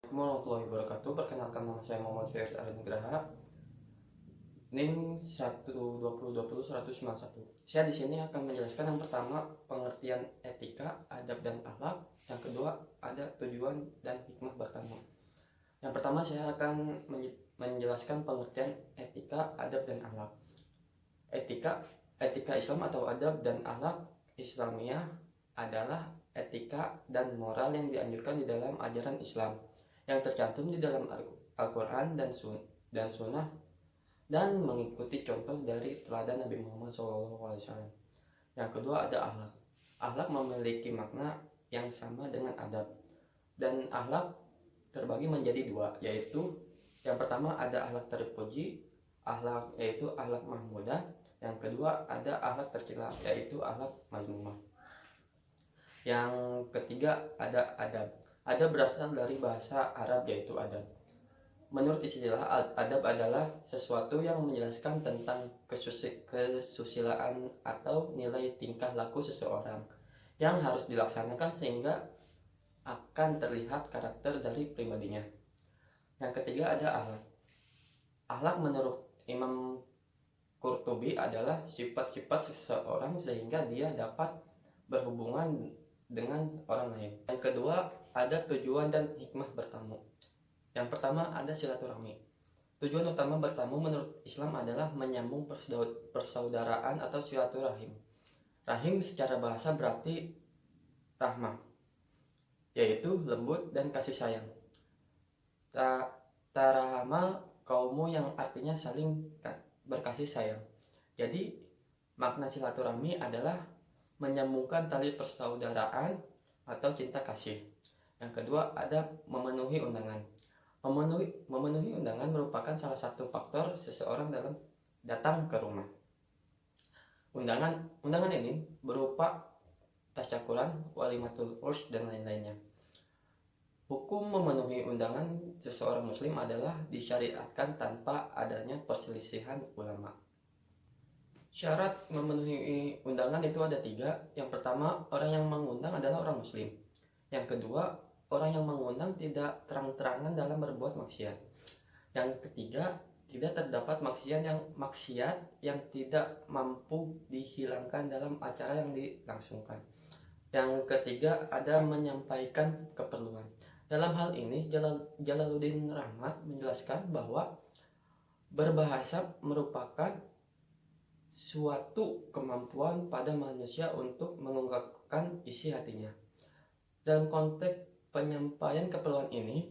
Warahmatullahi wabarakatuh. Perkenalkan, nama saya Muhammad Faiz Nugraha, NIM 12020-191. Saya di sini akan menjelaskan yang pertama pengertian etika, adab dan akhlak. Yang kedua ada tujuan dan hikmah bertamu. Yang pertama saya akan menjelaskan pengertian etika, adab dan akhlak. Etika Islam atau adab dan akhlak Islamiyah adalah etika dan moral yang dianjurkan di dalam ajaran Islam yang tercantum di dalam Al-Quran dan Sunnah dan mengikuti contoh dari teladan Nabi Muhammad SAW. Yang kedua ada akhlak. Akhlak memiliki makna yang sama dengan adab, dan akhlak terbagi menjadi dua, yaitu yang pertama ada akhlak terpuji, yaitu akhlak mahmudah. Yang kedua ada akhlak tercela, yaitu akhlak mazmumah. Yang ketiga ada adab. Adab berasal dari bahasa Arab, yaitu adab. Menurut istilah, adab adalah sesuatu yang menjelaskan tentang kesusilaan atau nilai tingkah laku seseorang yang harus dilaksanakan sehingga akan terlihat karakter dari pribadinya. Yang ketiga ada akhlak. Akhlak menurut Imam Qurtubi adalah sifat-sifat seseorang sehingga dia dapat berhubungan dengan orang lain. Yang kedua ada tujuan dan hikmah bertamu. Yang pertama ada silaturahmi. Tujuan utama bertamu menurut Islam adalah menyambung persaudaraan atau silaturahim. Rahim secara bahasa berarti rahmah, yaitu lembut dan kasih sayang. Tarahama kaumu yang artinya saling berkasih sayang. Jadi makna silaturahmi adalah menyambungkan tali persaudaraan atau cinta kasih. Yang kedua ada memenuhi undangan. Memenuhi undangan merupakan salah satu faktor seseorang dalam datang ke rumah. Undangan ini berupa tasyakuran, walimatul urs dan lain-lainnya. Hukum memenuhi undangan seseorang muslim adalah disyariatkan tanpa adanya perselisihan ulama. Syarat memenuhi undangan itu ada 3. Yang pertama, orang yang mengundang adalah orang muslim. Yang kedua, orang yang mengundang tidak terang-terangan dalam berbuat maksiat. Yang ketiga, tidak terdapat maksiat yang tidak mampu dihilangkan dalam acara yang dilangsungkan. Yang ketiga, ada menyampaikan keperluan. Dalam hal ini, Jalaluddin Rahmat menjelaskan bahwa berbahasa merupakan suatu kemampuan pada manusia untuk mengungkapkan isi hatinya. Dalam konteks penyampaian keperluan ini,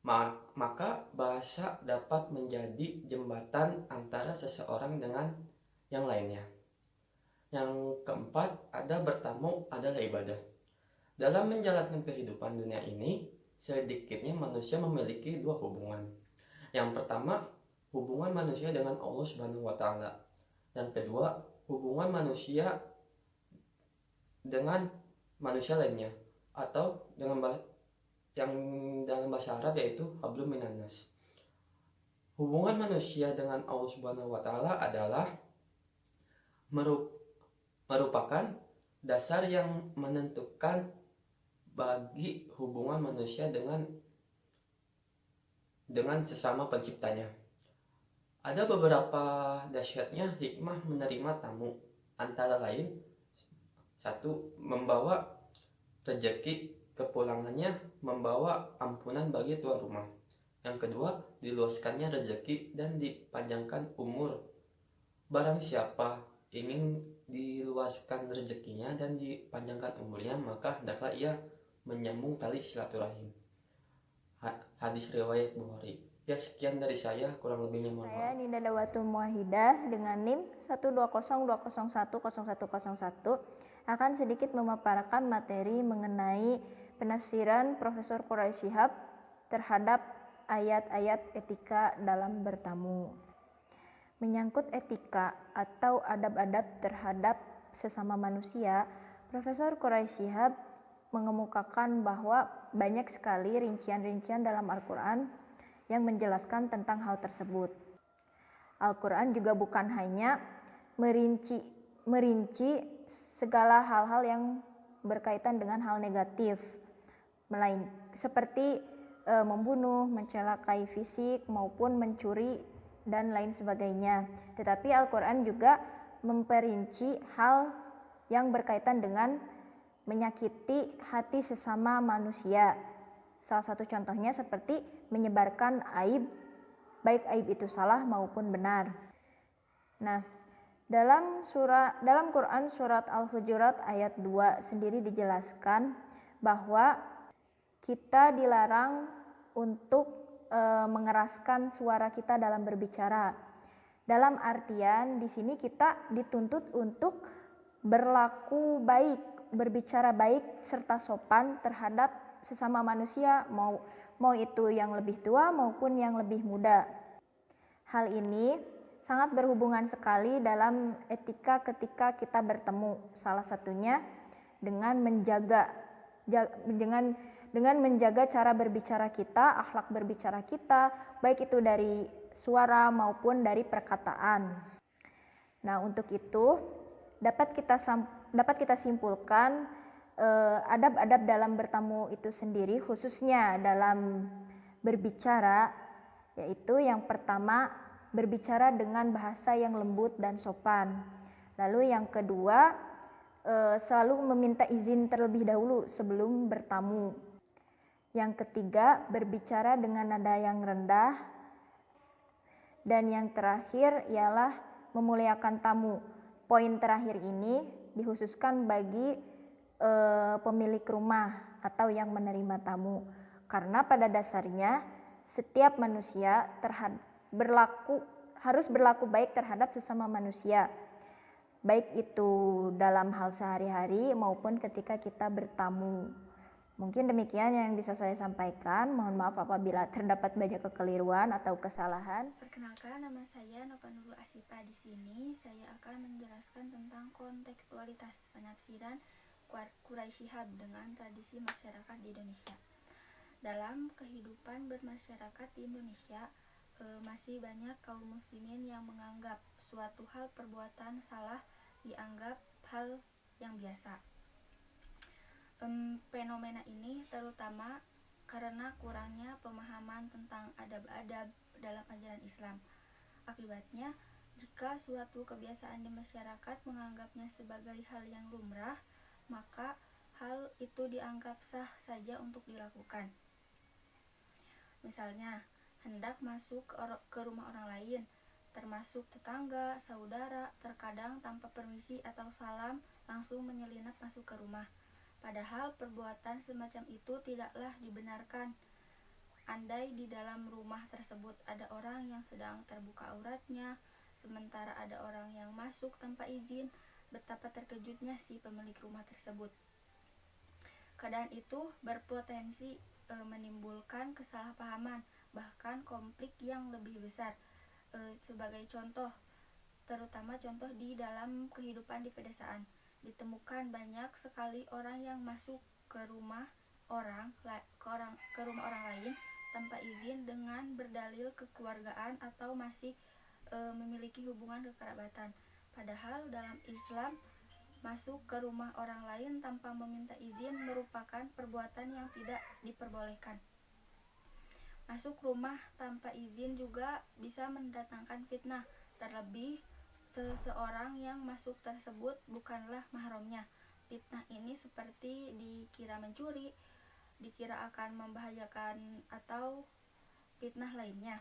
maka bahasa dapat menjadi jembatan antara seseorang dengan yang lainnya. Yang keempat, ada bertamu adalah ibadah. Dalam menjalankan kehidupan dunia ini, sedikitnya manusia memiliki 2 hubungan. Yang pertama, hubungan manusia dengan Allah Subhanahu wa Ta'ala. Yang kedua, hubungan manusia dengan manusia lainnya, atau dengan yang dalam bahasa Arab yaitu hablum minan nas. Hubungan manusia dengan Allah Subhanahu wa Ta'ala adalah merupakan dasar yang menentukan bagi hubungan manusia dengan sesama penciptanya. Ada beberapa dahsyatnya hikmah menerima tamu, antara lain 1. Membawa rezeki, kepulangannya membawa ampunan bagi tuan rumah. Yang kedua, diluaskannya rezeki dan dipanjangkan umur. Barang siapa ingin diluaskan rezekinya dan dipanjangkan umurnya, maka hendaklah ia menyambung tali silaturahim. Hadis riwayat Bukhari. Ya, sekian dari saya, kurang lebihnya mohon maaf. Saya Ninda Dawatul Muwahidah dengan NIM 120201101 akan sedikit memaparkan materi mengenai penafsiran Profesor Quraish Shihab terhadap ayat-ayat etika dalam bertamu. Menyangkut etika atau adab-adab terhadap sesama manusia, Profesor Quraish Shihab mengemukakan bahwa banyak sekali rincian-rincian dalam Al-Quran yang menjelaskan tentang hal tersebut. Al-Quran juga bukan hanya merinci segala hal-hal yang berkaitan dengan hal negatif, seperti membunuh, mencelakai fisik maupun mencuri dan lain sebagainya. Tetapi Al-Quran juga memperinci hal yang berkaitan dengan menyakiti hati sesama manusia. Salah satu contohnya seperti menyebarkan aib, baik aib itu salah maupun benar. Nah, dalam Quran surat Al-Hujurat ayat 2 sendiri dijelaskan bahwa kita dilarang untuk mengeraskan suara kita dalam berbicara. Dalam artian di sini kita dituntut untuk berlaku baik, berbicara baik serta sopan terhadap sesama manusia, mau itu yang lebih tua maupun yang lebih muda. Hal ini sangat berhubungan sekali dalam etika ketika kita bertemu. Salah satunya dengan menjaga cara berbicara kita, akhlak berbicara kita, baik itu dari suara maupun dari perkataan. Nah, untuk itu dapat kita simpulkan adab-adab dalam bertamu itu sendiri, khususnya dalam berbicara, yaitu yang pertama berbicara dengan bahasa yang lembut dan sopan. Lalu yang kedua, selalu meminta izin terlebih dahulu sebelum bertamu. Yang ketiga, berbicara dengan nada yang rendah. Dan yang terakhir ialah memuliakan tamu. Poin terakhir ini dikhususkan bagi pemilik rumah atau yang menerima tamu, karena pada dasarnya setiap manusia harus berlaku baik terhadap sesama manusia, baik itu dalam hal sehari-hari maupun ketika kita bertamu. Mungkin demikian yang bisa saya sampaikan. Mohon maaf apabila terdapat banyak kekeliruan atau kesalahan. Perkenalkan, nama saya Nova Nurul Asifa. Di sini saya akan menjelaskan tentang kontekstualitas penafsiran Quraisy Shihab dengan tradisi masyarakat di Indonesia. Dalam kehidupan bermasyarakat di Indonesia, masih banyak kaum muslimin yang menganggap suatu hal perbuatan salah dianggap hal yang biasa. Fenomena ini terutama karena kurangnya pemahaman tentang adab-adab dalam ajaran Islam. Akibatnya, jika suatu kebiasaan di masyarakat menganggapnya sebagai hal yang lumrah, maka hal itu dianggap sah saja untuk dilakukan. Misalnya, hendak masuk ke rumah orang lain, termasuk tetangga, saudara, terkadang tanpa permisi atau salam langsung menyelinap masuk ke rumah. Padahal perbuatan semacam itu tidaklah dibenarkan. Andai di dalam rumah tersebut ada orang yang sedang terbuka auratnya, sementara ada orang yang masuk tanpa izin, betapa terkejutnya si pemilik rumah tersebut. Keadaan itu berpotensi menimbulkan kesalahpahaman, bahkan konflik yang lebih besar. Sebagai contoh, terutama contoh di dalam kehidupan di pedesaan, ditemukan banyak sekali orang yang masuk ke rumah orang lain tanpa izin dengan berdalil kekeluargaan atau masih memiliki hubungan kekerabatan. Padahal dalam Islam, masuk ke rumah orang lain tanpa meminta izin merupakan perbuatan yang tidak diperbolehkan. Masuk rumah tanpa izin juga bisa mendatangkan fitnah, terlebih seseorang yang masuk tersebut bukanlah mahramnya. Fitnah ini seperti dikira mencuri, dikira akan membahayakan, atau fitnah lainnya.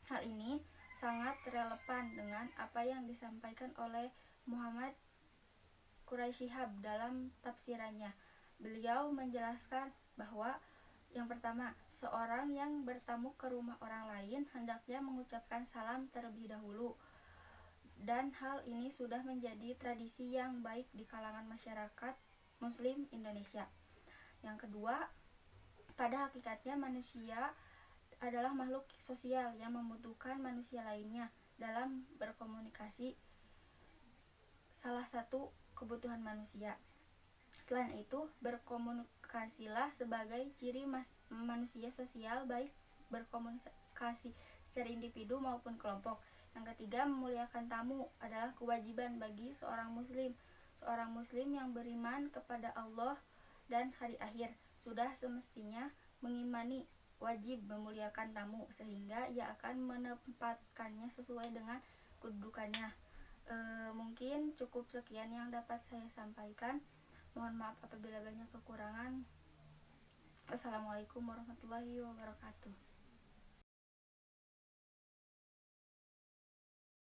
Hal ini sangat relevan dengan apa yang disampaikan oleh Muhammad Quraisy Shihab dalam tafsirannya. Beliau menjelaskan bahwa yang pertama, seorang yang bertamu ke rumah orang lain hendaknya mengucapkan salam terlebih dahulu. Dan hal ini sudah menjadi tradisi yang baik di kalangan masyarakat Muslim Indonesia. Yang kedua, pada hakikatnya manusia adalah makhluk sosial yang membutuhkan manusia lainnya dalam berkomunikasi, salah satu kebutuhan manusia. Selain itu, berkomunikasilah sebagai ciri manusia sosial, baik berkomunikasi secara individu maupun kelompok. Yang ketiga, memuliakan tamu adalah kewajiban bagi seorang muslim. Seorang muslim yang beriman kepada Allah dan hari akhir sudah semestinya mengimani wajib memuliakan tamu sehingga ia akan menempatkannya sesuai dengan kedudukannya. Mungkin cukup sekian yang dapat saya sampaikan. Mohon maaf apabila banyak kekurangan. Assalamualaikum warahmatullahi wabarakatuh.